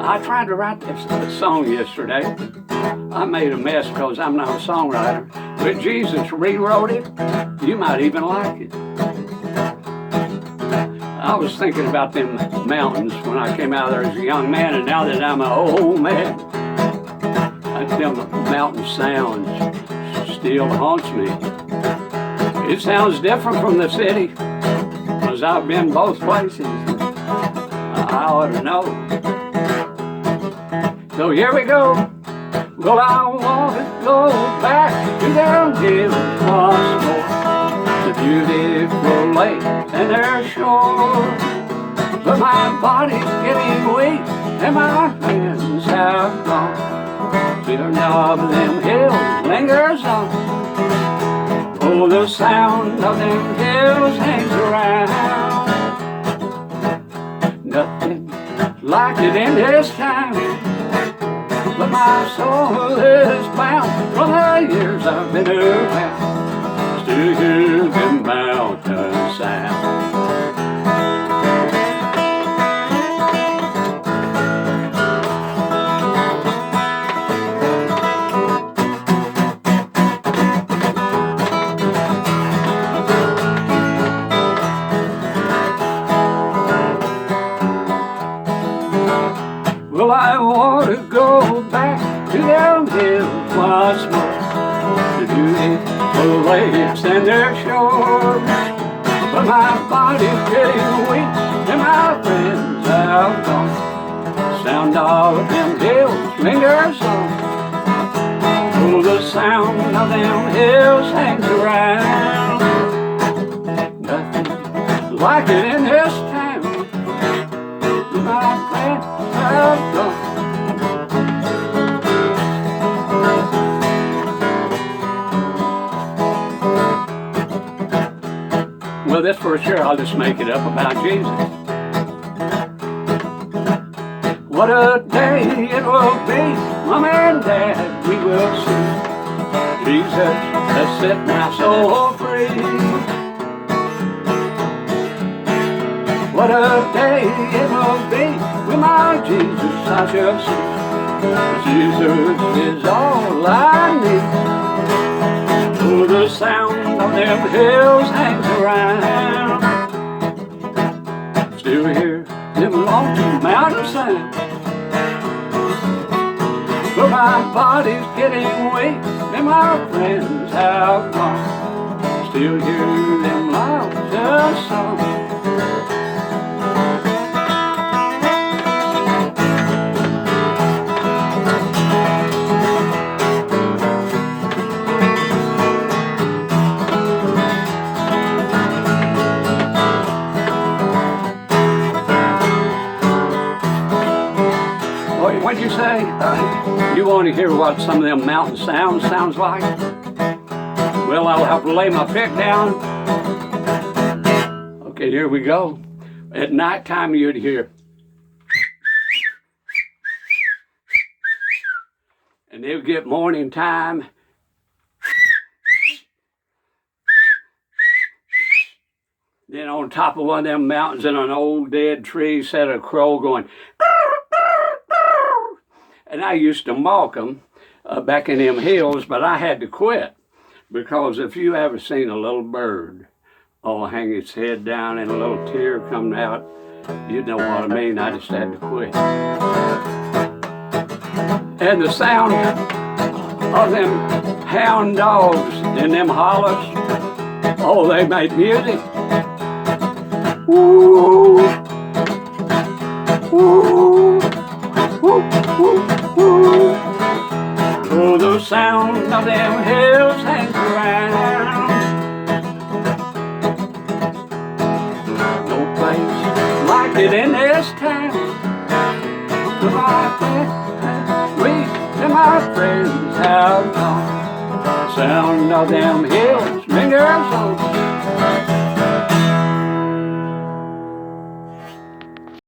I tried to write this song yesterday. I made a mess because I'm not a songwriter. But Jesus rewrote it. You might even like it. I was thinking about them mountains when I came out there as a young man, and now that I'm an old man, them mountain sounds still haunts me. It sounds different from the city, because I've been both places. I ought to know. So here we go. Well, I want to go back to them hills once more, the beautiful lakes and their shores. But my body's getting weak and my friends have gone. Feeling of them hills lingers on. Oh, the sound of them hills hangs around. Nothing like it in this town, but my soul is bound from the years I've been around. Still hear them mountain sound. Well, I want to go back to them hills once more, the beautiful lakes and their shores. But my body's getting weak and my friends have gone. Sound of them hills lingers on. Oh, the sound of them hills hangs around. Nothing like it in this town. My friends have gone. Well, this for sure, I'll just make it up about Jesus. What a day it will be, Mom and Dad, we will see Jesus has set my soul free. What a day it will be with my Jesus I shall see. Jesus is all I need. Oh, the sound of them hills hangs around. Still hear them long mountain sounds. But my body's getting weak and my friends have gone. Still hear them mountain songs. What'd you say? You want to hear what some of them mountain sounds like? Well, I'll have to lay my pick down. Okay, here we go. At nighttime, you'd hear. And they'd get morning time. Then on top of one of them mountains in an old dead tree sat a crow going. And I used to mock them back in them hills, but I had to quit. Because if you ever seen a little bird, hang its head down and a little tear coming out, you know what I mean. I just had to quit. And the sound of them hound dogs in them hollows, they made music. Woo, woo, woo, woo. Oh, the sound of them hills hangs around. No place like it in this town. My friends have gone. Sound of them hills lingers on.